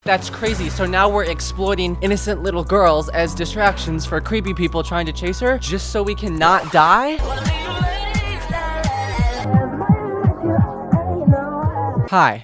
That's crazy. So now we're exploiting innocent little girls as distractions for creepy people trying to chase her just so we can not die? Hi.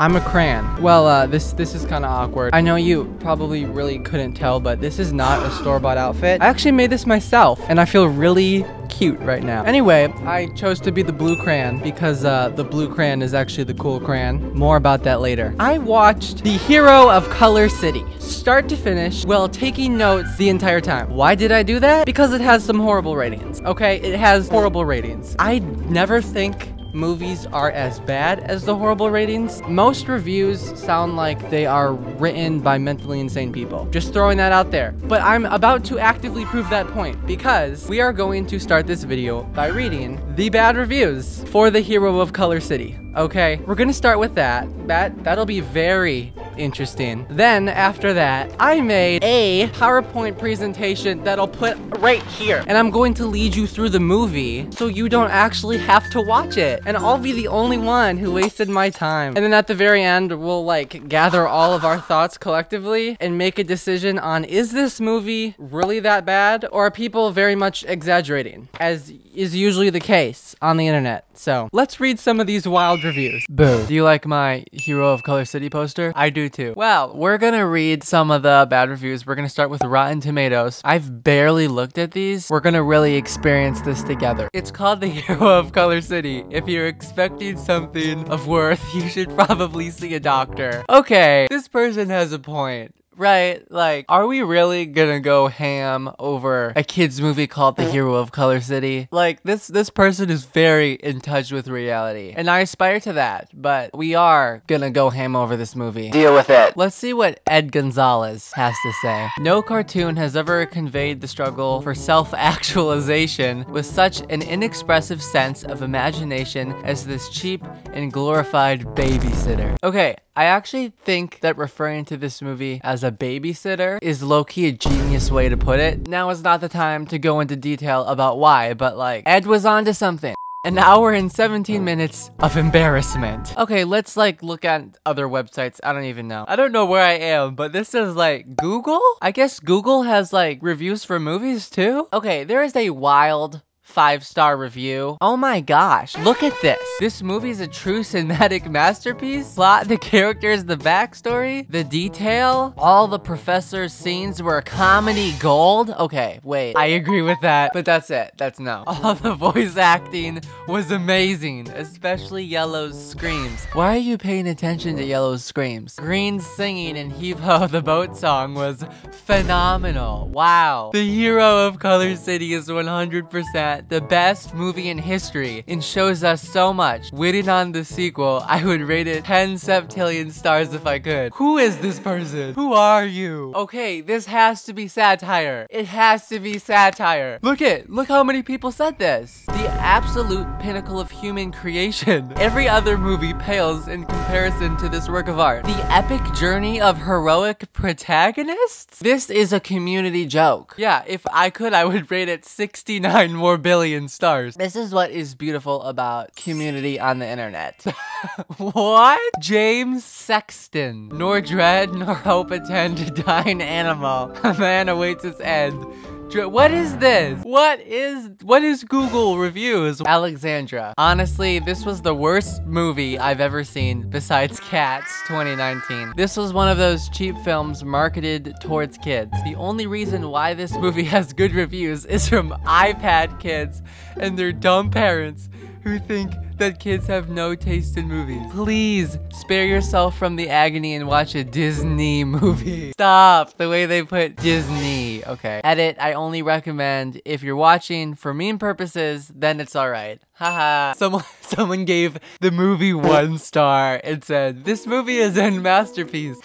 I'm a crayon. Well, this is kind of awkward. I know you probably really couldn't tell, but this is not a store-bought outfit. I actually made this myself, and I feel really cute right now. Anyway, I chose to be the blue crayon because the blue crayon is actually the cool crayon. More about that later. I watched The Hero of Color City, start to finish, while taking notes the entire time. Why did I do that? Because it has some horrible ratings. Okay, it has horrible ratings. I never think movies are as bad as the horrible ratings. Most reviews sound like they are written by mentally insane people. Just throwing that out there. But I'm about to actively prove that point because we are going to start this video by reading the bad reviews for The Hero of Color City. Okay, we're gonna start with that. That'll be very interesting. Then after that, I made a PowerPoint presentation that I'll put right here. And I'm going to lead you through the movie so you don't actually have to watch it. And I'll be the only one who wasted my time. And then at the very end, we'll like gather all of our thoughts collectively and make a decision on, is this movie really that bad? Or are people very much exaggerating, as is usually the case on the internet? So let's read some of these wild reviews. Boo. Do you like my Hero of Color City poster? I do too. Well, we're gonna read some of the bad reviews. We're gonna start with Rotten Tomatoes. I've barely looked at these. We're gonna really experience this together. It's called The Hero of Color City. If you're expecting something of worth, you should probably see a doctor. Okay, this person has a point. Right, like, are we really gonna go ham over a kid's movie called The Hero of Color City? Like, this person is very in touch with reality, and I aspire to that, but we are gonna go ham over this movie. Deal with it. Let's see what Ed Gonzalez has to say. No cartoon has ever conveyed the struggle for self-actualization with such an inexpressive sense of imagination as this cheap and glorified babysitter. Okay, I actually think that referring to this movie as a babysitter is low-key a genius way to put it. Now is not the time to go into detail about why, but like, Ed was onto something. An hour and 17 minutes of embarrassment. Okay, let's like look at other websites. I don't even know. I don't know where I am, but this is like Google? I guess Google has like reviews for movies too? Okay, there is a wild 5-star review. Oh my gosh, look at this. This movie is a true cinematic masterpiece. Plot, the characters, the backstory, the detail, all the professor's scenes were comedy gold. Okay, wait, I agree with that, but that's it. That's no. All the voice acting was amazing, especially Yellow's screams. Why are you paying attention to Yellow's screams? Green's singing in Heave Ho, the boat song was phenomenal. Wow. The Hero of Color City is 100% the best movie in history and shows us so much. Waiting on the sequel, I would rate it 10 septillion stars if I could. Who is this person? Who are you? Okay, this has to be satire. It has to be satire. Look how many people said this. The absolute pinnacle of human creation. Every other movie pales in comparison to this work of art. The epic journey of heroic protagonists? This is a community joke. Yeah, if I could, I would rate it 69 more billion stars. This is what is beautiful about community on the internet. What? James Sexton. Nor dread nor hope attend a dying animal. A man awaits his end. What is this? What is Google reviews? Alexandra. Honestly, this was the worst movie I've ever seen besides Cats 2019. This was one of those cheap films marketed towards kids. The only reason why this movie has good reviews is from iPad kids and their dumb parents who think that kids have no taste in movies. Please spare yourself from the agony and watch a Disney movie. Stop the way they put Disney. Okay. Edit, I only recommend if you're watching for meme purposes, then it's alright. Haha. Someone gave the movie 1 star and said, this movie is a masterpiece.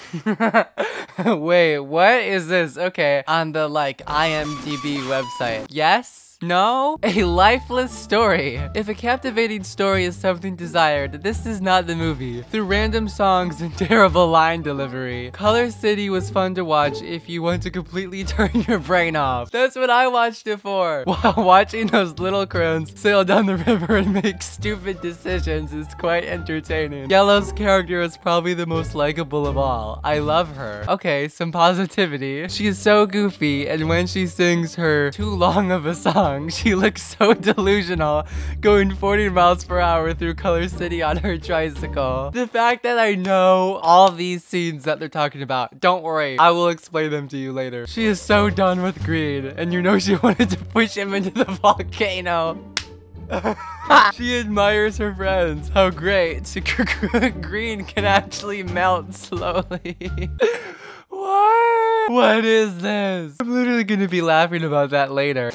Wait, what is this? Okay. On the like IMDb website. Yes? No? A lifeless story. If a captivating story is something desired, this is not the movie. Through random songs and terrible line delivery, Color City was fun to watch if you want to completely turn your brain off. That's what I watched it for. While watching those little crones sail down the river and make stupid decisions is quite entertaining. Yellow's character is probably the most likable of all. I love her. Okay, some positivity. She is so goofy, and when she sings her too long of a song, she looks so delusional, going 40 miles per hour through Color City on her tricycle. The fact that I know all these scenes that they're talking about, don't worry, I will explain them to you later. She is so done with Green, and you know she wanted to push him into the volcano. She admires her friends. How great. Green can actually melt slowly. What? What is this? I'm literally gonna be laughing about that later.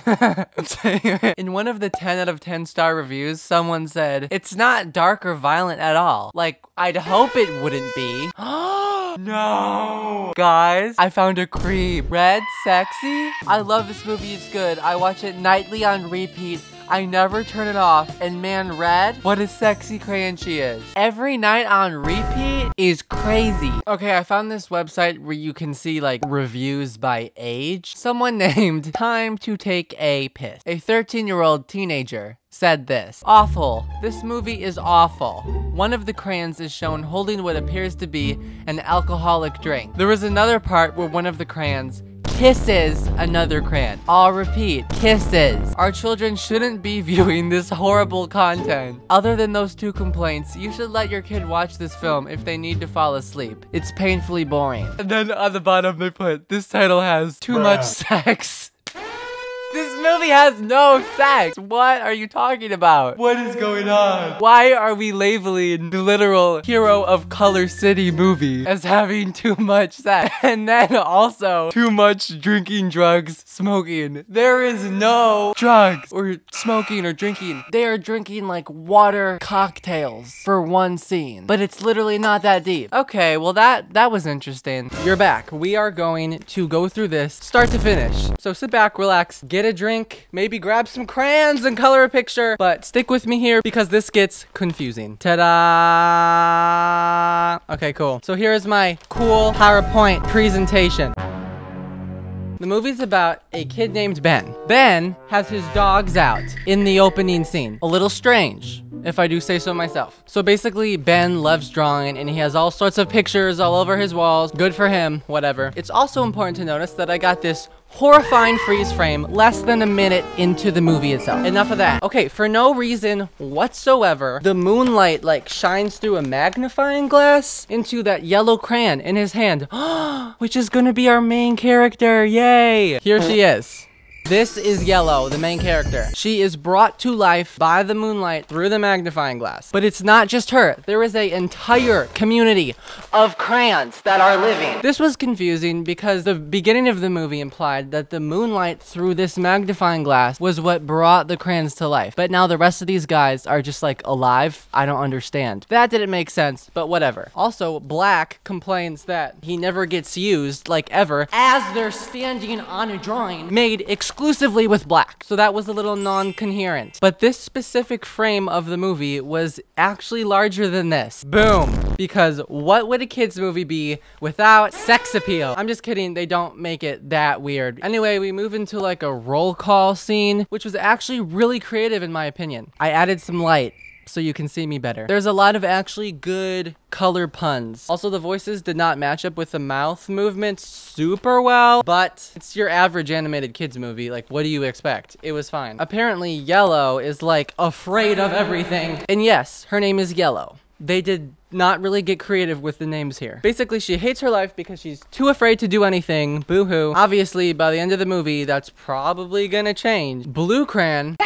In one of the 10 out of 10 star reviews, someone said, it's not dark or violent at all. Like, I'd hope it wouldn't be. No! Guys, I found a creep. Red, sexy? I love this movie, it's good. I watch it nightly on repeat. I never turn it off. And man, Red, what a sexy crayon she is. Every night on repeat is crazy. Okay, I found this website where you can see like reviews by age. Someone named Time to Take a Piss, a 13-year-old teenager, said this. Awful. This movie is awful. One of the crayons is shown holding what appears to be an alcoholic drink. There was another part where one of the crayons kisses another crayon. I'll repeat, kisses. Our children shouldn't be viewing this horrible content. Other than those two complaints, you should let your kid watch this film if they need to fall asleep. It's painfully boring. And then on the bottom they put, this title has too much sex. This movie has no sex. What are you talking about? What is going on? Why are we labeling the literal hero of Color City movie as having too much sex? And then also too much drinking, drugs, smoking. There is no drugs or smoking or drinking. They are drinking like water cocktails for one scene. But it's literally not that deep. Okay, well that was interesting. You're back. We are going to go through this start to finish. So sit back, relax, get a drink, maybe grab some crayons and color a picture, but stick with me here because this gets confusing. Ta-da! Okay, cool. So here's my cool PowerPoint presentation. The movie's about a kid named Ben. Ben has his dogs out in the opening scene. A little strange, if I do say so myself. So basically, Ben loves drawing and he has all sorts of pictures all over his walls. Good for him, whatever. It's also important to notice that I got this horrifying freeze frame less than a minute into the movie itself. Enough of that. Okay, for no reason whatsoever, the moonlight like shines through a magnifying glass into that yellow crayon in his hand, which is gonna be our main character. Yay! Here she is. This is Yellow, the main character. She is brought to life by the moonlight through the magnifying glass. But it's not just her. There is an entire community of crayons that are living. This was confusing because the beginning of the movie implied that the moonlight through this magnifying glass was what brought the crayons to life. But now the rest of these guys are just like alive. I don't understand. That didn't make sense, but whatever. Also, Black complains that he never gets used, like ever, as they're standing on a drawing made exclusively with black. So that was a little non-coherent. But this specific frame of the movie was actually larger than this. Boom. Because what would a kid's movie be without sex appeal? I'm just kidding, they don't make it that weird. Anyway, we move into like a roll call scene, which was actually really creative in my opinion. I added some light so you can see me better. There's a lot of actually good color puns. Also, the voices did not match up with the mouth movements super well, but it's your average animated kids movie. Like, what do you expect? It was fine. Apparently, Yellow is like afraid of everything. And yes, her name is Yellow. They did not really get creative with the names here. Basically, she hates her life because she's too afraid to do anything. Boo-hoo. Obviously, by the end of the movie, that's probably gonna change. Blue Crayon,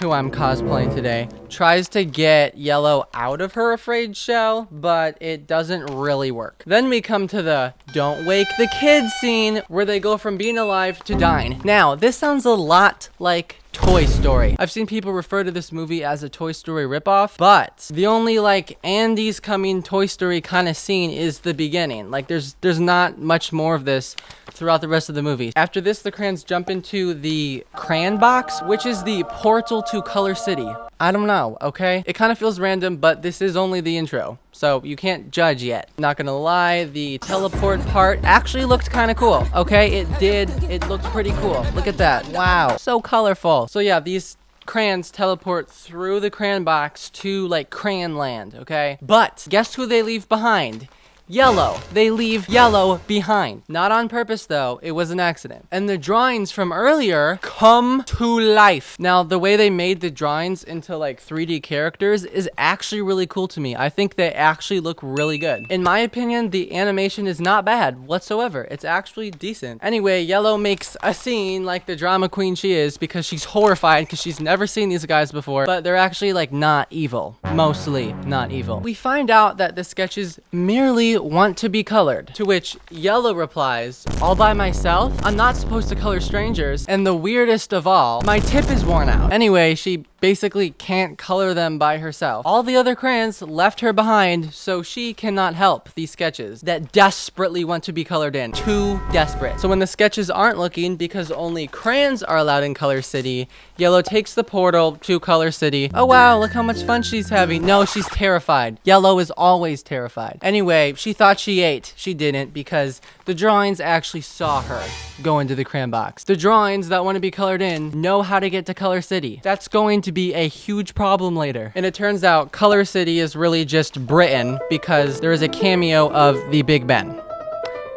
who I'm cosplaying today, tries to get Yellow out of her afraid shell, but it doesn't really work. Then we come to the don't wake the kids scene, where they go from being alive to dying. Now, this sounds a lot like Toy Story. I've seen people refer to this movie as a Toy Story ripoff, but the only like Andy's coming Toy Story kind of scene is the beginning. Like there's not much more of this throughout the rest of the movie. After this, the crayons jump into the crayon box, which is the portal to Color City. I don't know, okay? It kind of feels random, but this is only the intro, so you can't judge yet. Not gonna lie, the teleport part actually looked kind of cool, okay? It looked pretty cool. Look at that, wow, so colorful. So yeah, these crayons teleport through the crayon box to like crayon land, okay? But guess who they leave behind? Yellow. They leave Yellow behind. Not on purpose though, it was an accident. And the drawings from earlier come to life. Now, the way they made the drawings into like 3D characters is actually really cool to me. I think they actually look really good. In my opinion, the animation is not bad whatsoever. It's actually decent. Anyway, Yellow makes a scene like the drama queen she is because she's horrified because she's never seen these guys before, but they're actually like not evil. Mostly not evil. We find out that the sketches merely want to be colored, to which Yellow replies, all by myself? I'm not supposed to color strangers, and the weirdest of all, my tip is worn out. Anyway, she basically can't color them by herself. All the other crayons left her behind, so she cannot help these sketches that desperately want to be colored in. Too desperate. So when the sketches aren't looking because only crayons are allowed in Color City, Yellow takes the portal to Color City. Oh wow, look how much fun she's having. No, she's terrified. Yellow is always terrified. Anyway, she thought she ate. She didn't, because the drawings actually saw her go into the crayon box. The drawings that want to be colored in know how to get to Color City. That's going to be a huge problem later. And it turns out Color City is really just Britain because there is a cameo of the Big Ben.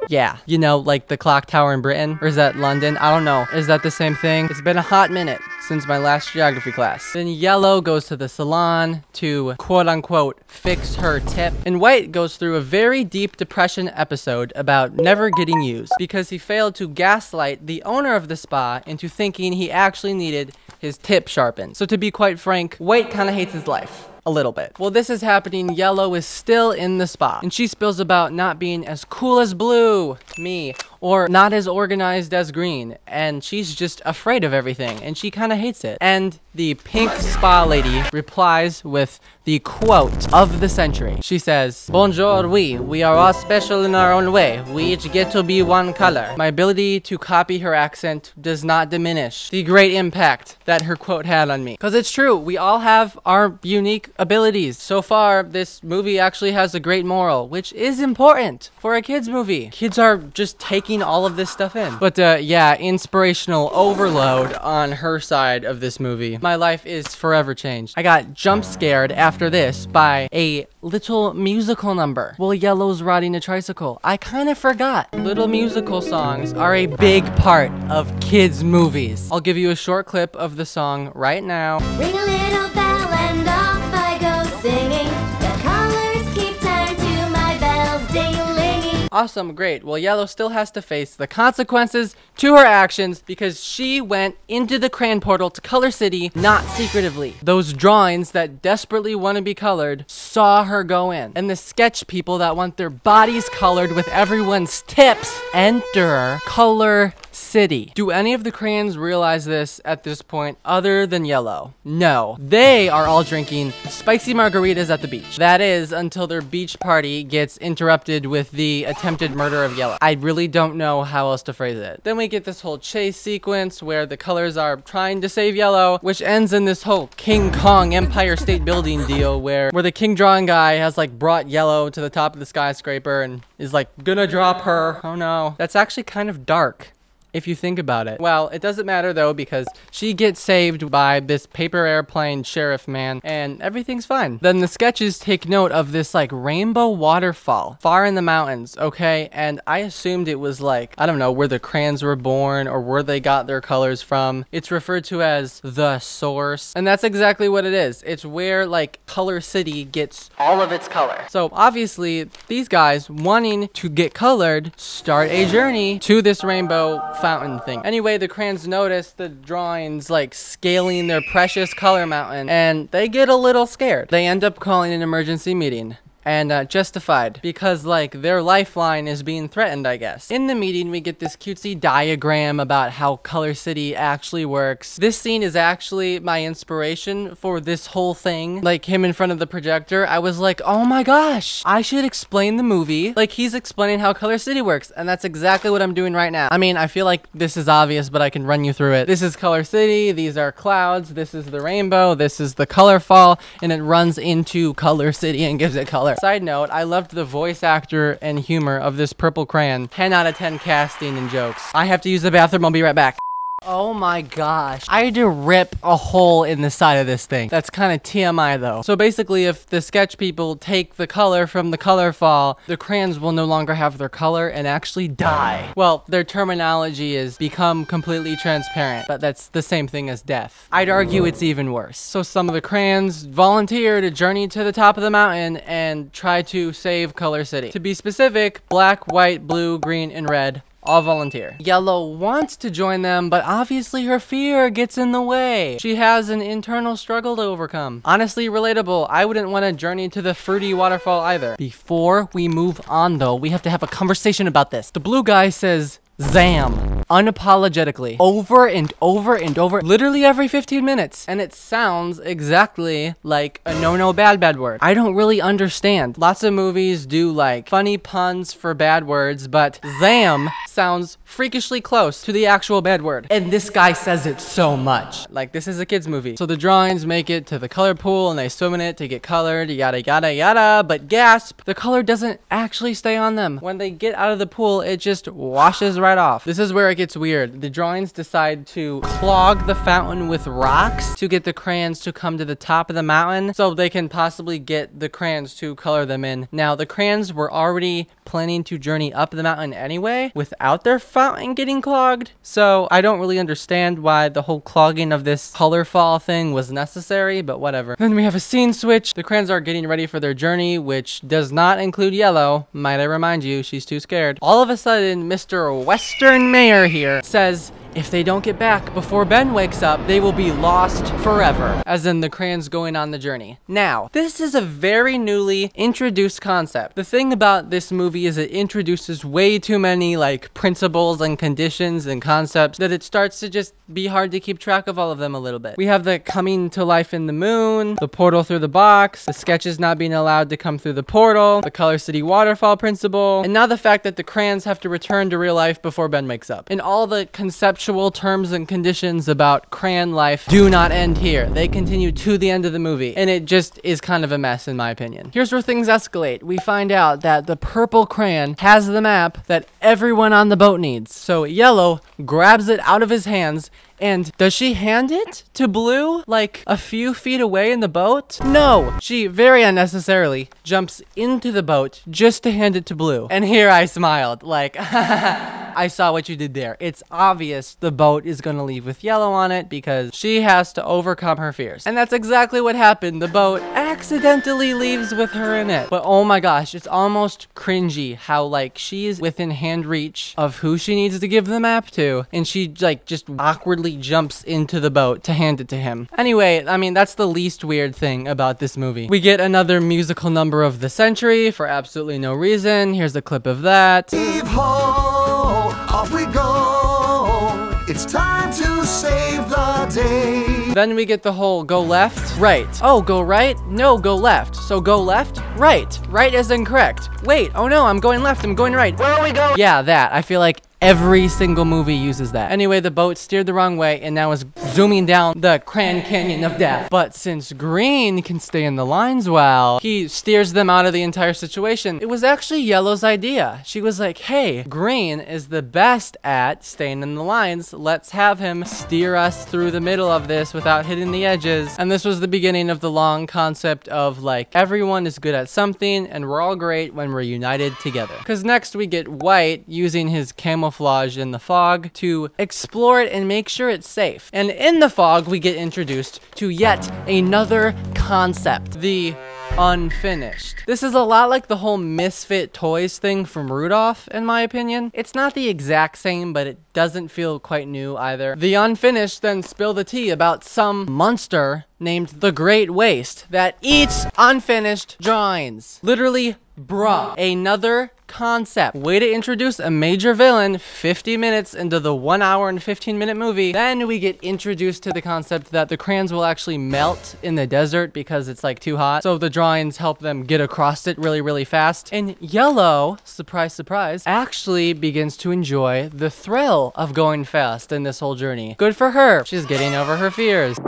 Yeah, you know, like the clock tower in Britain, or is that London? I don't know. Is that the same thing? It's been a hot minute since my last geography class. Then Yellow goes to the salon to quote unquote fix her tip, and White goes through a very deep depression episode about never getting used because he failed to gaslight the owner of the spa into thinking he actually needed his tip sharpened. So to be quite frank, White kind of hates his life. A little bit. While this is happening, Yellow is still in the spa, and she spills about not being as cool as Blue, me, or not as organized as Green, and she's just afraid of everything, and she kind of hates it. And the pink spa lady replies with the quote of the century. She says, "Bonjour, we are all special in our own way. We each get to be one color." My ability to copy her accent does not diminish the great impact that her quote had on me. Because it's true, we all have our unique abilities. So far, this movie actually has a great moral, which is important for a kids movie. Kids are just taking all of this stuff in. But yeah, inspirational overload on her side of this movie. My life is forever changed. I got jump scared after this by a little musical number while Yellow's riding a tricycle. I kind of forgot. Little musical songs are a big part of kids movies. I'll give you a short clip of the song right now. Ring a little bell and off I go singing. The colors keep time to my bells ding-a-linging. Awesome, great. Well, Yellow still has to face the consequences to her actions because she went into the crayon portal to Color City, not secretively. Those drawings that desperately want to be colored saw her go in. And the sketch people that want their bodies colored with everyone's tips enter Color City. Do any of the crayons realize this at this point other than Yellow? No. They are all drinking spicy margaritas at the beach. That is until their beach party gets interrupted with the attempted murder of Yellow. I really don't know how else to phrase it. Then we get this whole chase sequence where the colors are trying to save Yellow, which ends in this whole King Kong Empire State Building deal where the king drawing guy has like brought Yellow to the top of the skyscraper and is like gonna drop her. Oh no. That's actually kind of dark if you think about it. Well, it doesn't matter though because she gets saved by this paper airplane sheriff man and everything's fine. Then the sketches take note of this like rainbow waterfall far in the mountains, okay? And I assumed it was like, I don't know, where the crayons were born or where they got their colors from. It's referred to as the source. And that's exactly what it is. It's where like Color City gets all of its color. So obviously these guys wanting to get colored start a journey to this rainbow fountain thing. Anyway, the crayons notice the drawings like scaling their precious color mountain and they get a little scared. They end up calling an emergency meeting. and justified because like their lifeline is being threatened, I guess. In the meeting, we get this cutesy diagram about how Color City actually works. This scene is actually my inspiration for this whole thing. Like him in front of the projector, I was like, oh my gosh, I should explain the movie like he's explaining how Color City works, and that's exactly what I'm doing right now. I mean, I feel like this is obvious, but I can run you through it. This is Color City, these are clouds, this is the rainbow, this is the color fall, and it runs into Color City and gives it color. Side note, I loved the voice actor and humor of this purple crayon. 10 out of 10 casting and jokes. I have to use the bathroom, I'll be right back. Oh my gosh. I had to rip a hole in the side of this thing. That's kind of TMI though. So basically, if the sketch people take the color from the color fall, the crayons will no longer have their color and actually die. Well, their terminology is become completely transparent, but that's the same thing as death. I'd argue it's even worse. So some of the crayons volunteer to journey to the top of the mountain and try to save Color City. To be specific, black, white, blue, green, and red all volunteer. Yellow wants to join them, but obviously her fear gets in the way. She has an internal struggle to overcome. Honestly, relatable. I wouldn't want to journey to the fruity waterfall either. Before we move on though, we have to have a conversation about this. The blue guy says, Zam, unapologetically, over and over and over, literally every 15 minutes. And it sounds exactly like a no bad word. I don't really understand. Lots of movies do like funny puns for bad words, but Zam sounds freakishly close to the actual bad word. And this guy says it so much. Like, this is a kid's movie. So the drawings make it to the color pool and they swim in it to get colored, yada yada yada, but gasp, the color doesn't actually stay on them. When they get out of the pool, it just washes right off. This is where it gets weird. The drawings decide to clog the fountain with rocks to get the crayons to come to the top of the mountain so they can possibly get the crayons to color them in. Now, the crayons were already planning to journey up the mountain anyway without their fountain getting clogged. So I don't really understand why the whole clogging of this color fall thing was necessary, but whatever. Then we have a scene switch. The crayons are getting ready for their journey, which does not include Yellow. Might I remind you, she's too scared. All of a sudden, Mr. Western Mayor here says, if they don't get back before Ben wakes up, they will be lost forever. As in the crayons going on the journey. Now, this is a very newly introduced concept. The thing about this movie is it introduces way too many like principles and conditions and concepts that it starts to just be hard to keep track of all of them a little bit. We have the coming to life in the moon, the portal through the box, the sketches not being allowed to come through the portal, the Color City waterfall principle, and now the fact that the crayons have to return to real life before Ben wakes up. And all the conceptual terms and conditions about crayon life do not end here. They continue to the end of the movie, and it just is kind of a mess in my opinion. Here's where things escalate. We find out that the purple crayon has the map that everyone on the boat needs. So Yellow grabs it out of his hands, and does she hand it to Blue like a few feet away in the boat? No, she very unnecessarily jumps into the boat just to hand it to Blue. And here I smiled like, I saw what you did there. It's obvious the boat is gonna leave with Yellow on it because she has to overcome her fears. And that's exactly what happened. The boat accidentally leaves with her in it. But oh my gosh, it's almost cringy how like she's within hand reach of who she needs to give the map to, and she like just awkwardly jumps into the boat to hand it to him. Anyway, I mean, that's the least weird thing about this movie. We get another musical number of the century for absolutely no reason. Here's a clip of that. Heave-ho, off we go. It's time to save the day. Then we get the whole go left, right. Oh, go right? No, go left. So go left, right. Right is incorrect. Wait, oh no, I'm going left, I'm going right. Where are we going? Yeah, that. I feel like every single movie uses that. Anyway, the boat steered the wrong way and now is zooming down the Grand Canyon of Death. But since Green can stay in the lines well, he steers them out of the entire situation. It was actually Yellow's idea. She was like, hey, Green is the best at staying in the lines. Let's have him steer us through the middle of this without hitting the edges. And this was the beginning of the long concept of like, everyone is good at something and we're all great when we're united together. Because next we get White using his camouflage in the fog to explore it and make sure it's safe. And in the fog, we get introduced to yet another concept, the unfinished. This is a lot like the whole Misfit Toys thing from Rudolph, in my opinion. It's not the exact same, but it doesn't feel quite new either. The unfinished then spill the tea about some monster named the Great Waste that eats unfinished drawings. Literally, bruh. Another concept. Way to introduce a major villain 50 minutes into the 1 hour and 15-minute movie. Then we get introduced to the concept that the crayons will actually melt in the desert because it's like too hot. So the drawings help them get across it really, really fast. And Yellow, surprise, surprise, actually begins to enjoy the thrill of going fast in this whole journey. Good for her. She's getting over her fears.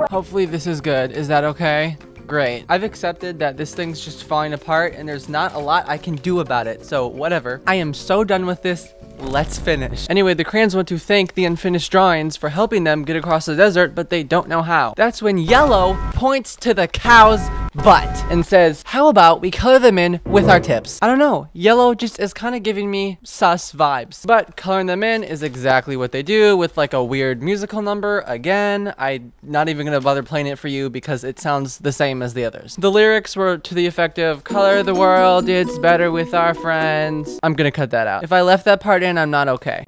Hopefully this is good. Is that okay? Great. I've accepted that this thing's just falling apart and there's not a lot I can do about it, so whatever. I am so done with this. Let's finish. Anyway, the crayons want to thank the unfinished drawings for helping them get across the desert, but they don't know how. That's when Yellow points to the cow's butt and says, how about we color them in with our tips? I don't know. Yellow just is kind of giving me sus vibes, but coloring them in is exactly what they do with like a weird musical number. Again, I'm not even gonna bother playing it for you because it sounds the same as the others. The lyrics were to the effect of, color the world, it's better with our friends. I'm gonna cut that out. If I left that part in, I'm not okay.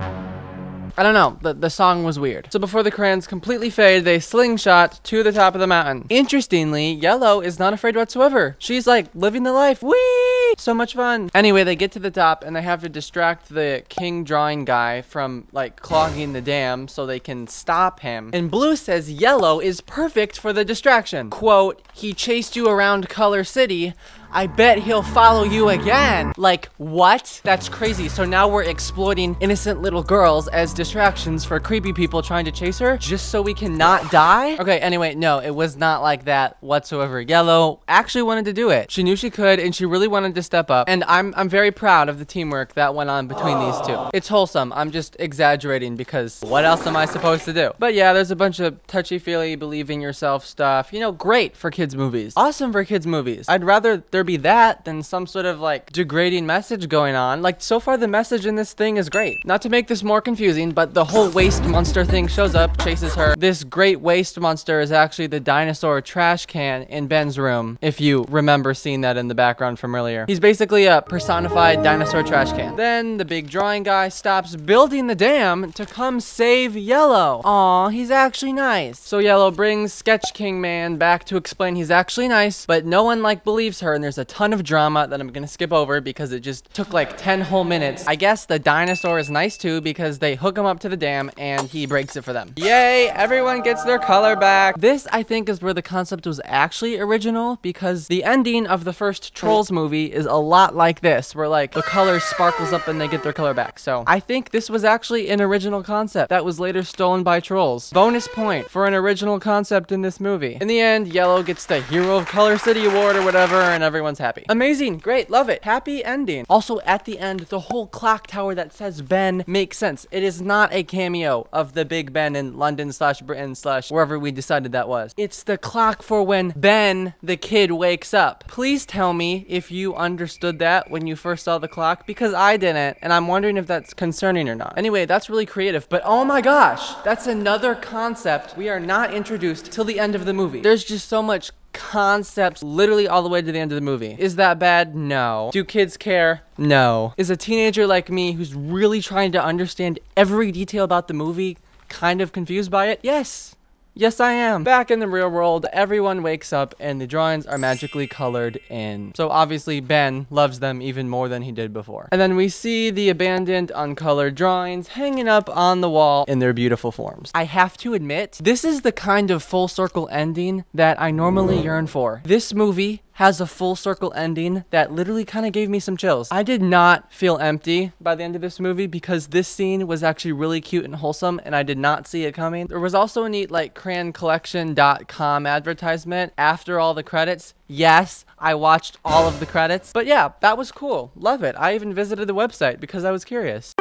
I don't know, the song was weird. So before the crayons completely fade, they slingshot to the top of the mountain. Interestingly, Yellow is not afraid whatsoever. She's like living the life. Whee! So much fun. Anyway, they get to the top and they have to distract the king drawing guy from like clogging the dam so they can stop him. And Blue says Yellow is perfect for the distraction. Quote, he chased you around Color City. I bet he'll follow you again. Like, what? That's crazy. So now we're exploiting innocent little girls as distractions for creepy people trying to chase her just so we can not die? Okay, anyway, no, it was not like that whatsoever. Yellow actually wanted to do it. She knew she could and she really wanted to step up. And I'm very proud of the teamwork that went on between these two. It's wholesome. I'm just exaggerating because what else am I supposed to do? But yeah, there's a bunch of touchy-feely, believe in yourself stuff. You know, great for kids' movies. Awesome for kids' movies. I'd rather there be that than some sort of like degrading message going on. Like so far the message in this thing is great. Not to make this more confusing, but the whole waste monster thing shows up, chases her. This great waste monster is actually the dinosaur trash can in Ben's room, if you remember seeing that in the background from earlier. He's basically a personified dinosaur trash can. Then the big drawing guy stops building the dam to come save Yellow. Aw, he's actually nice. So Yellow brings Sketch King Man back to explain he's actually nice, but no one like believes her, and there's a ton of drama that I'm gonna skip over because it just took like 10 whole minutes. I guess the dinosaur is nice too because they hook him up to the dam and he breaks it for them. Yay, everyone gets their color back. This, I think, is where the concept was actually original because the ending of the first Trolls movie is a lot like this, where like the color sparkles up and they get their color back. So I think this was actually an original concept that was later stolen by Trolls. Bonus point for an original concept in this movie. In the end, Yellow gets the Hero of Color City award or whatever, and everyone's happy. Amazing, great, love it. Happy ending. Also, at the end, the whole clock tower that says Ben makes sense. It is not a cameo of the Big Ben in London / Britain / wherever we decided that was. It's the clock for when Ben, the kid, wakes up. Please tell me if you understood that when you first saw the clock, because I didn't, and I'm wondering if that's concerning or not. Anyway, that's really creative, but oh my gosh, that's another concept we are not introduced till the end of the movie. There's just so much concepts literally all the way to the end of the movie. Is that bad? No. Do kids care? No. Is a teenager like me who's really trying to understand every detail about the movie kind of confused by it? Yes. Yes, I am. Back in the real world, everyone wakes up and the drawings are magically colored in. So obviously Ben loves them even more than he did before. And then we see the abandoned, uncolored drawings hanging up on the wall in their beautiful forms. I have to admit, this is the kind of full circle ending that I normally yearn for. This movie has a full circle ending that literally kind of gave me some chills. I did not feel empty by the end of this movie because this scene was actually really cute and wholesome and I did not see it coming. There was also a neat like crayoncollection.com advertisement after all the credits. Yes, I watched all of the credits, but yeah, that was cool. Love it. I even visited the website because I was curious.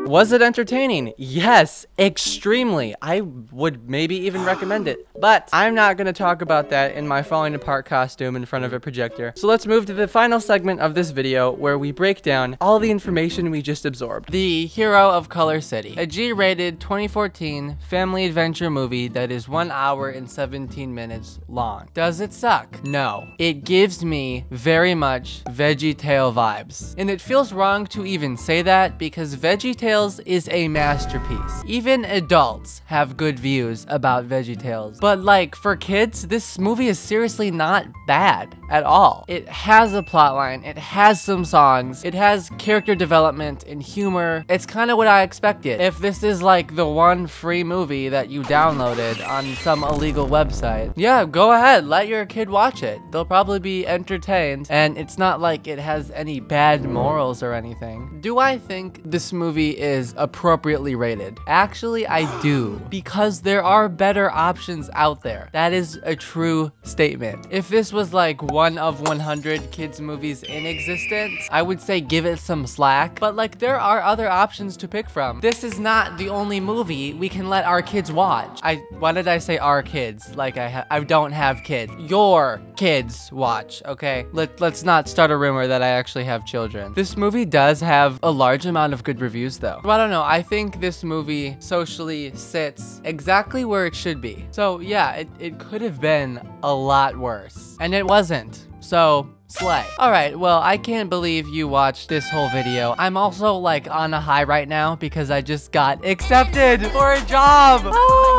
Was it entertaining? Yes, extremely. I would maybe even recommend it, but I'm not going to talk about that in my falling apart costume in front of a projector. So let's move to the final segment of this video where we break down all the information we just absorbed. The Hero of Color City, a G-rated 2014 family adventure movie that is 1 hour and 17 minutes long. Does it suck? No. It gives me very much VeggieTale vibes. And it feels wrong to even say that because VeggieTales is a masterpiece. Even adults have good views about VeggieTales. But like for kids, this movie is seriously not bad at all. It has a plotline, it has some songs, it has character development and humor. It's kind of what I expected. If this is like the one free movie that you downloaded on some illegal website, yeah, go ahead, let your kid watch it. They'll probably be entertained, and it's not like it has any bad morals or anything. Do I think this movie is appropriately rated? Actually, I do, because there are better options out there. That is a true statement. If this was like one of 100 kids movies in existence, I would say give it some slack, but like there are other options to pick from. This is not the only movie we can let our kids watch. Why did I say our kids? Like I don't have kids. Your kids watch, okay? Let's not start a rumor that I actually have children. This movie does have a large amount of good reviews though. But I don't know, I think this movie socially sits exactly where it should be. So yeah, it could have been a lot worse. And it wasn't. So slay. Alright, well, I can't believe you watched this whole video. I'm also like on a high right now because I just got accepted for a job.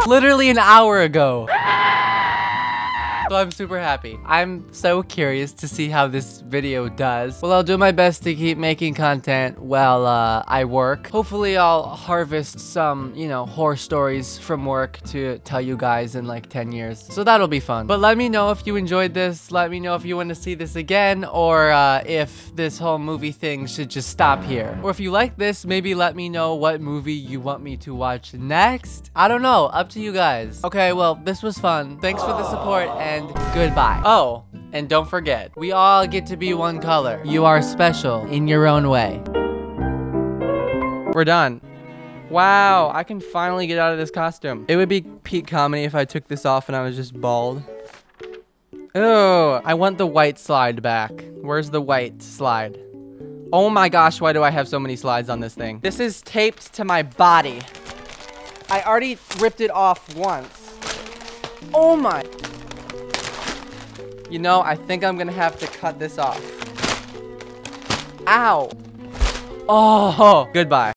Literally an hour ago. So I'm super happy. I'm so curious to see how this video does. Well, I'll do my best to keep making content while I work. Hopefully I'll harvest some, you know, horror stories from work to tell you guys in like 10 years. So that'll be fun. But let me know if you enjoyed this. Let me know if you want to see this again, or if this whole movie thing should just stop here. Or if you like this, maybe let me know what movie you want me to watch next. I don't know. Up to you guys. Okay, well, this was fun. Thanks for the support, and goodbye. Oh, and don't forget, we all get to be one color. You are special in your own way. We're done. Wow, I can finally get out of this costume. It would be peak comedy if I took this off and I was just bald. Oh, I want the white slide back. Where's the white slide? Oh my gosh, why do I have so many slides on this thing? This is taped to my body. I already ripped it off once. Oh my. You know, I think I'm gonna have to cut this off. Ow. Oh, goodbye.